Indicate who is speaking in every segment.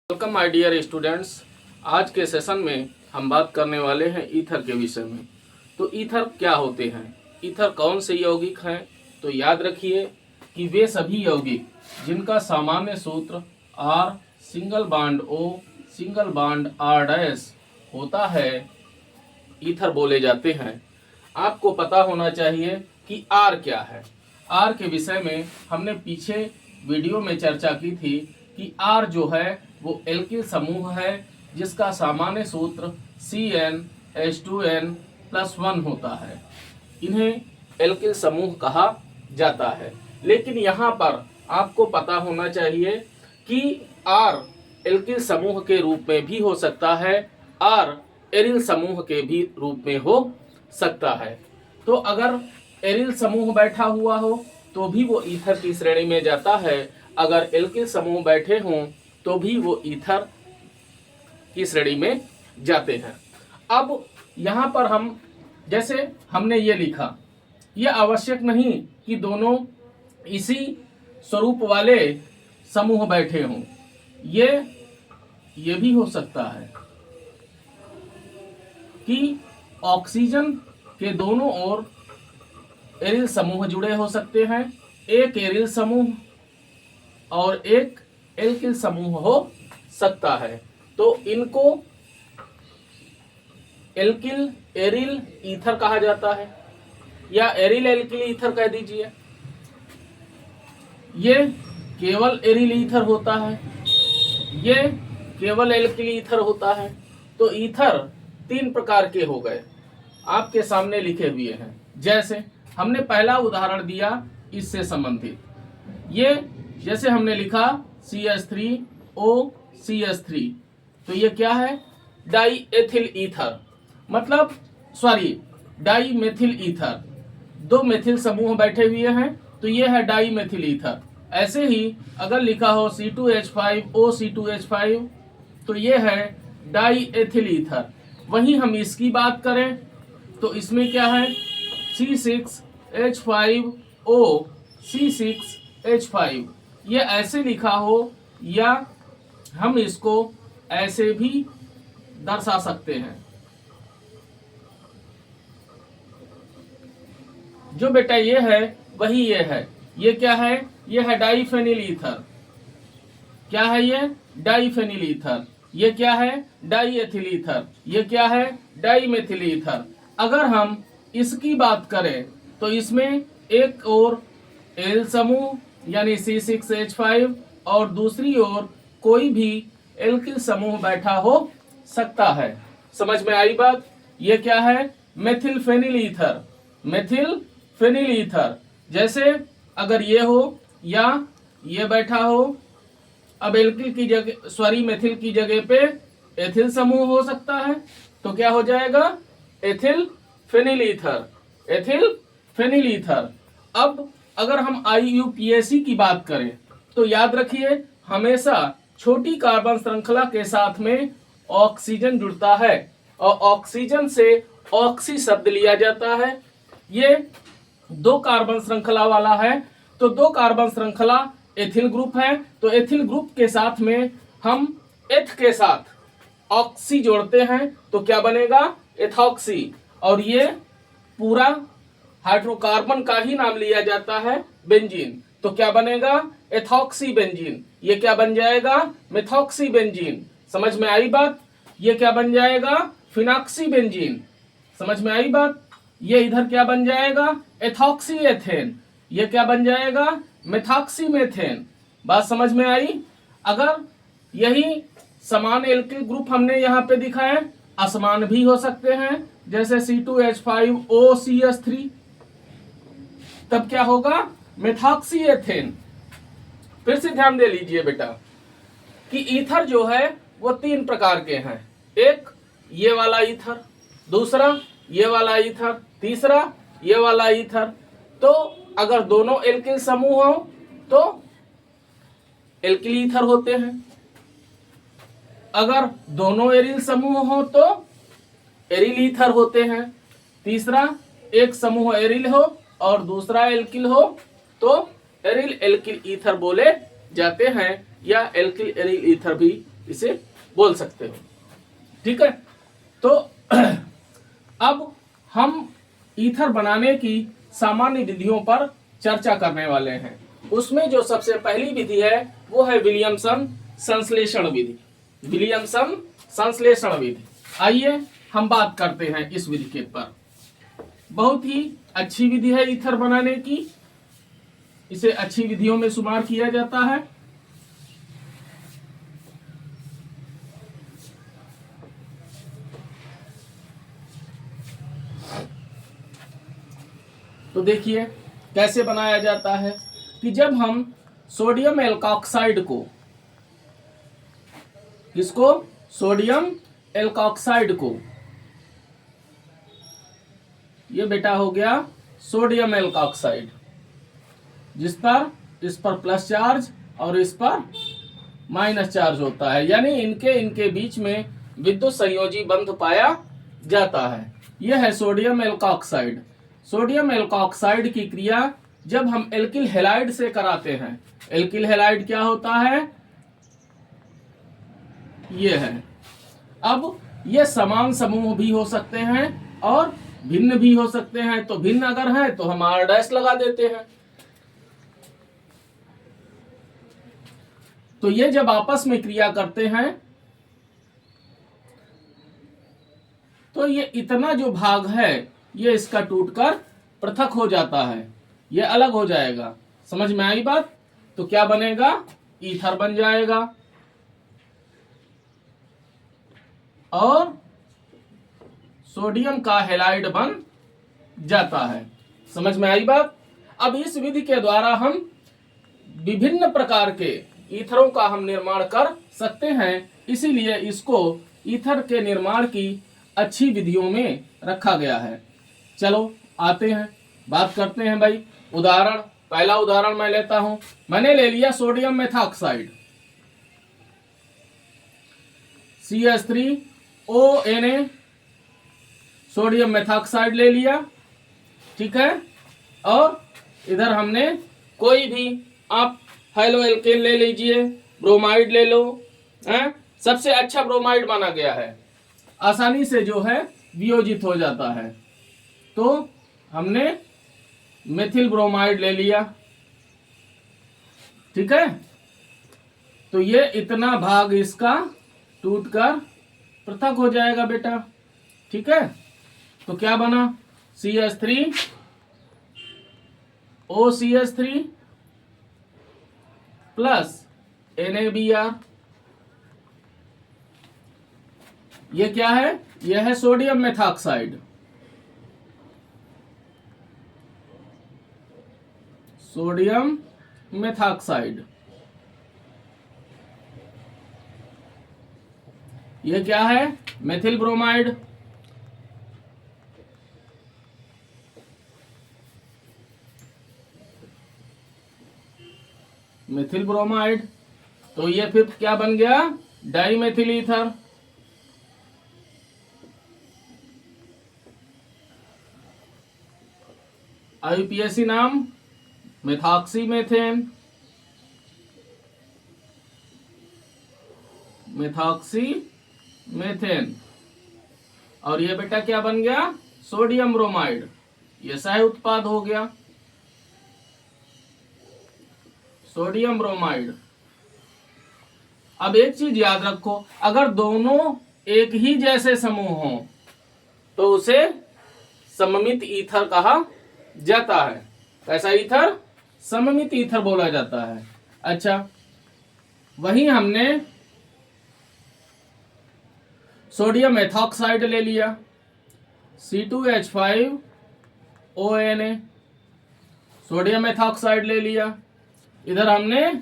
Speaker 1: Welcome my dear students. आज के session में हम बात करने वाले हैं ईथर के विषय में। तो ईथर क्या होते हैं, ईथर कौन से यौगिक हैं? तो याद रखिए कि वे सभी यौगिक जिनका सामान्य सूत्र R single bond O single bond R' होता है ईथर बोले जाते हैं। आपको पता होना चाहिए कि R क्या है। R के विषय में हमने पीछे वीडियो में चर्चा की थी कि R जो है वो एल्किल समूह है जिसका सामान्य सूत्र CnH2n+1 होता है। इन्हें एल्किल समूह कहा जाता है। लेकिन यहाँ पर आपको पता होना चाहिए कि R एल्किल समूह के रूप में भी हो सकता है, R एरिल समूह के भी रूप में हो सकता है। तो अगर एरिल समूह बैठा हुआ हो तो भी वो ईथर की श्रेणी में जाता है, अगर एल्किल समूह बैठे हों तो भी वो ईथर की श्रेणी में जाते हैं। अब यहाँ पर हम जैसे हमने ये लिखा, ये आवश्यक नहीं कि दोनों इसी स्वरूप वाले समूह बैठे हों, ये भी हो सकता है कि ऑक्सीजन के दोनों ओर एरिल समूह जुड़े हो सकते हैं, एक एरिल समूह और एक एल्किल समूह हो सकता है। तो इनको एल्किल एरिल ईथर कहा जाता है या एरिल एल्किल ईथर कह दीजिए। ये केवल एरिल ईथर होता है, ये केवल एल्किल ईथर होता है। तो ईथर तीन प्रकार के हो गए, आपके सामने लिखे हुए हैं। जैसे हमने पहला उदाहरण दिया इससे संबंधित, ये जैसे हमने लिखा CH3OCH3, तो ये क्या है? डाई एथिल ईथर, मतलब डाई मेथिल ईथर। दो मेथिल समूह बैठे हुए हैं तो ये है डाई मेथिल ईथर। ऐसे ही अगर लिखा हो C2H5OC2H5 तो ये है डाई एथिल ईथर। वहीं हम इसकी बात करें तो इसमें क्या है? C6H5OC6H5। ये ऐसे लिखा हो या हम इसको ऐसे भी दर्शा सकते हैं। जो बेटा ये है वही ये है। ये क्या है? ये है डाईफेनिल ईथर। क्या है ये? Diphenyl ether. ये क्या है? Diethyl ether. ये क्या है? Dimethyl ether. अगर हम इसकी बात करें तो इसमें एक और एल समूह यानी C6H5 और दूसरी ओर कोई भी एल्किल समूह बैठा हो सकता है। समझ में आई बात? ये क्या है? Methyl phenyl ether. Methyl phenyl ether. जैसे अगर ये हो या ये बैठा हो, अब एल्किल की जगह मेथिल की जगह पे एथिल समूह हो सकता है, तो क्या हो जाएगा? Ethyl phenyl ether. Ethyl phenyl ether. अब अगर हम IUPAC की बात करें तो याद रखिए हमेशा छोटी कार्बन श्रृंखला के साथ में ऑक्सीजन जुड़ता है और ऑक्सीजन से ऑक्सी शब्द लिया जाता है। ये दो कार्बन श्रृंखला वाला है तो दो कार्बन श्रृंखला एथिल ग्रुप है, तो एथिल ग्रुप के साथ में हम एथ के साथ ऑक्सी जोड़ते हैं तो क्या बनेगा? एथॉक्सी। और ये पूरा हाइड्रोकार्बन का ही नाम लिया जाता है बेंजीन, तो क्या बनेगा? Ethoxy benzene. ये क्या बन जाएगा? Methoxy benzene. समझ में आई बात? ये क्या बन जाएगा? Phenoxy benzene. समझ में आई बात? ये इधर क्या बन जाएगा? Ethoxy ethane. ये क्या बन जाएगा? Methoxy methane. बात समझ में आई? अगर यही समान एल्किल ग्रुप हमने यहाँ पे दिखाए, असमान भी हो सकते हैं, जैसे C2H5OCH3, तब क्या होगा? Methoxy ethane. फिर से ध्यान दे लीजिए बेटा कि ईथर जो है वो तीन प्रकार के हैं। एक ये वाला ईथर, दूसरा ये वाला ईथर, तीसरा ये वाला ईथर। तो अगर दोनों एल्किल समूह हो तो एल्किल ईथर होते हैं, अगर दोनों एरिल समूह हो तो एरिल ईथर होते हैं, तीसरा एक समूह एरिल हो और दूसरा एल्किल हो तो एरिल एल्किल ईथर बोले जाते हैं या एल्किल एरिल ईथर भी इसे बोल सकते हो। ठीक है, तो अब हम ईथर बनाने की सामान्य विधियों पर चर्चा करने वाले हैं। उसमें जो सबसे पहली विधि है वो है विलियमसन संश्लेषण विधि। विलियमसन संश्लेषण विधि, आइए हम बात करते हैं इस विधि के पर। बहुत ही अच्छी विधि है ईथर बनाने की, इसे अच्छी विधियों में शुमार किया जाता है। तो देखिए कैसे बनाया जाता है कि जब हम सोडियम एल्कोक्साइड को, किसको, सोडियम एल्कोक्साइड को, ये बेटा हो गया सोडियम एल्कोक्साइड, इस पर प्लस चार्ज और इस पर माइनस चार्ज होता है, यानी इनके बीच में विद्युत संयोजी बंध पाया जाता है। यह है सोडियम एल्कोक्साइड। सोडियम एल्कोक्साइड की क्रिया जब हम एल्किल हैलाइड से कराते हैं, एल्किल हैलाइड क्या होता है, ये है। अब ये समान समूह भी हो सकते हैं और भिन्न भी हो सकते हैं, तो भिन्न अगर है तो हम R डैश लगा देते हैं। तो ये जब आपस में क्रिया करते हैं तो ये इतना जो भाग है ये इसका टूटकर पृथक हो जाता है, ये अलग हो जाएगा। समझ में आई बात? तो क्या बनेगा, ईथर बन जाएगा और सोडियम का हैलाइड बन जाता है। समझ में आई बात? अब इस विधि के द्वारा हम विभिन्न प्रकार के ईथरों का हम निर्माण कर सकते हैं, इसीलिए इसको ईथर के निर्माण की अच्छी विधियों में रखा गया है। चलो आते हैं, बात करते हैं भाई। उदाहरण, पहला उदाहरण मैं लेता हूं। मैंने ले लिया sodium methoxide, CH3ONa, sodium methoxide ले लिया, ठीक है। और इधर हमने कोई भी, आप हेलो एल्केन ले लीजिए, ब्रोमाइड ले लो, हैं? सबसे अच्छा ब्रोमाइड माना गया है, आसानी से जो है वियोजित हो जाता है। तो हमने मेथिल ब्रोमाइड ले लिया, ठीक है। तो ये इतना भाग इसका टूटकर पृथक हो जाएगा बेटा, ठीक है। तो क्या बना, CH3OCH3 प्लस NaBr। ये क्या है, यह है सोडियम मेथॉक्साइड, सोडियम मेथॉक्साइड। ये क्या है, मेथिल ब्रोमाइड, मेथिल ब्रोमाइड। तो ये फिर क्या बन गया, डाईमेथिल ईथर। IUPAC नाम मेथॉक्सीमेथेन, मेथॉक्सीमेथेन। और ये बेटा क्या बन गया, सोडियम ब्रोमाइड। ये सह उत्पाद हो गया, सोडियम ब्रोमाइड। अब एक चीज याद रखो, अगर दोनों एक ही जैसे समूह हो तो उसे सममित ईथर कहा जाता है। कैसा ईथर, सममित ईथर बोला जाता है। अच्छा, वहीं हमने सोडियम मेथॉक्साइड ले लिया, C2H5ONa, सोडियम मेथॉक्साइड ले लिया। इधर हमने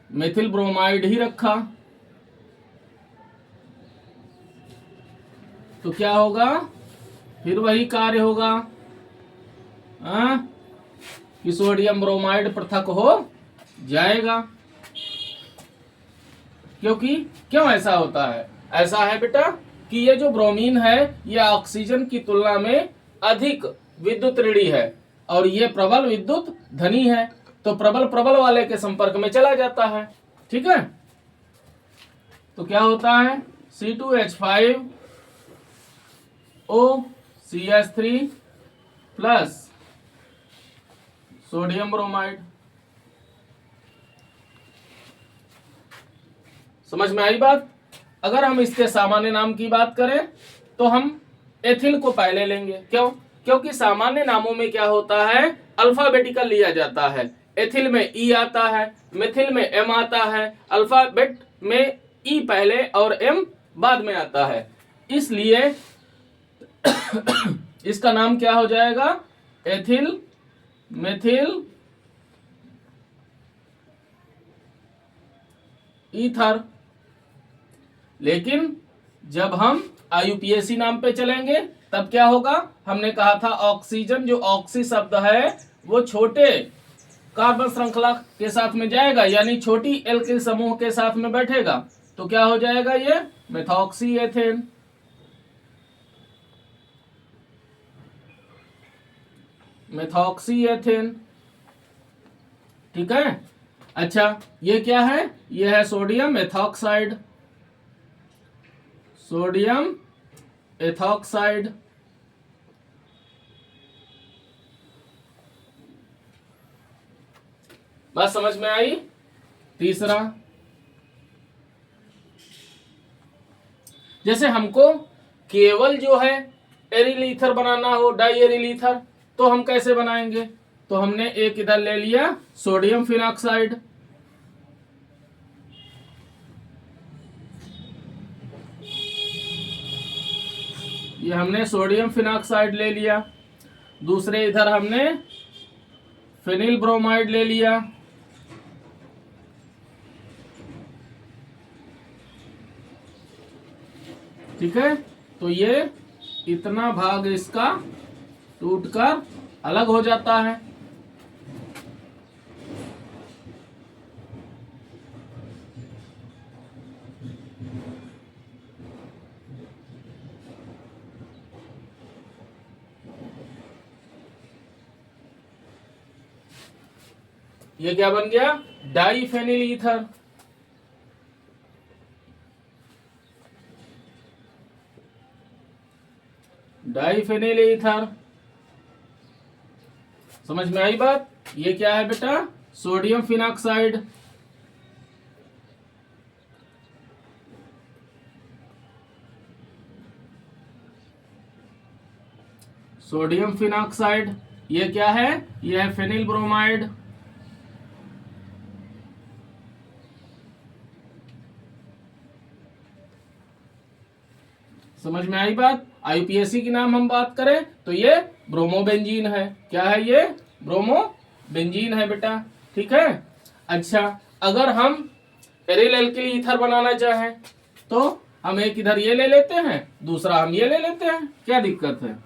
Speaker 1: मेथिल ब्रोमाइड ही रखा, तो क्या होगा, फिर वही कार्य होगा, कि सोडियम ब्रोमाइड पृथक हो जाएगा। क्योंकि क्यों ऐसा होता है, ऐसा है बेटा कि ये जो ब्रोमीन है ये ऑक्सीजन की तुलना में अधिक विद्युत ऋणी है और ये प्रबल विद्युत धनी है, तो प्रबल प्रबल वाले के संपर्क में चला जाता है, ठीक है। तो क्या होता है C2H5O CH3 plus sodium bromide. समझ में आई बात। अगर हम इसके सामान्य नाम की बात करें तो हम एथिल को पहले लेंगे। क्यों? क्योंकि सामान्य नामों में क्या होता है, अल्फाबेटिकल लिया जाता है। एथिल में ई आता है, मिथिल में एम आता है, अल्फाबेट में ई पहले और एम बाद में आता है। इसलिए इसका नाम क्या हो जाएगा, एथिल मेथिल ईथर। लेकिन जब हम आईयूपीएसी नाम पे चलेंगे तब क्या होगा, हमने कहा था ऑक्सीजन जो ऑक्सी शब्द है वो छोटे कार्बन श्रृंखला के साथ में जाएगा, यानी छोटी एल्किल समूह के साथ में बैठेगा। तो क्या हो जाएगा, ये मेथॉक्सी एथेन। मेथॉक्सी एथेन, ठीक है। अच्छा, ये क्या है, ये है सोडियम एथॉक्साइड, सोडियम एथॉक्साइड। बात समझ में आई। तीसरा, जैसे हमको केवल जो है एरिल ईथर बनाना हो, डाई एरिल ईथर, तो हम कैसे बनाएंगे। तो हमने एक इधर ले लिया सोडियम फिनॉक्साइड, ये हमने सोडियम फिनॉक्साइड ले लिया। दूसरे इधर हमने फिनिल ब्रोमाइड ले लिया, ठीक है। तो ये इतना भाग इसका टूटकर अलग हो जाता है। ये क्या बन गया, डाईफेनिल ईथर। डाईफेनिल ईथर, समझ में आई बात। ये क्या है बेटा, सोडियम फिनॉक्साइड, सोडियम फिनॉक्साइड। ये क्या है, ये है फेनिल ब्रोमाइड, समझ में आई बात। आईयूपीएसी की नाम हम बात करें तो ये ब्रोमोबेंजीन है। क्या है, ये ब्रोमोबेंजीन है बेटा, ठीक है। अच्छा, अगर हम एरिल एल्किल ईथर बनाना चाहें तो हम एक इधर ये ले लेते हैं, दूसरा हम ये ले लेते हैं, क्या दिक्कत है।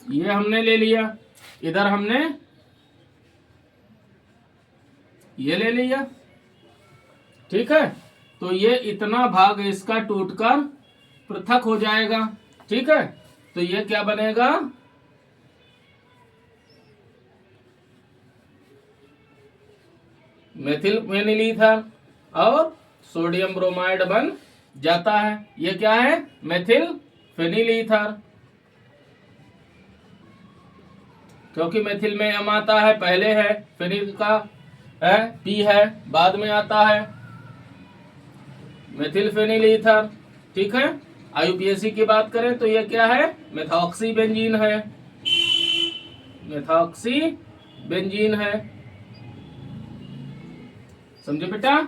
Speaker 1: ये हमने ले लिया, इधर हमने ये ले लिया, ठीक है। तो ये इतना भाग इसका टूटकर पृथक हो जाएगा, ठीक है। तो ये क्या बनेगा, मेथिल फेनिल ईथर और सोडियम ब्रोमाइड बन जाता है। ये क्या है, मेथिल फेनिल ईथर, क्योंकि मेथिल में एम आता है पहले है, फेनिल का है पी है बाद में आता है, मेथिल फेनिल ईथर, ठीक है। आईयूपीएसी की बात करें तो ये क्या है, मेथॉक्सी बेंजीन है, मेथॉक्सी बेंजीन है, समझे बेटा।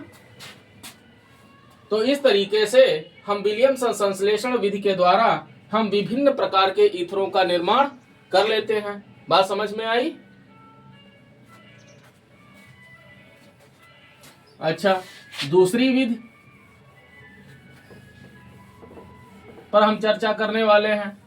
Speaker 1: तो इस तरीके से हम विलियमसन संश्लेषण विधि के द्वारा हम विभिन्न प्रकार के ईथरों का निर्माण कर लेते हैं। बात समझ में आई। अच्छा, दूसरी विधि पर हम चर्चा करने वाले हैं।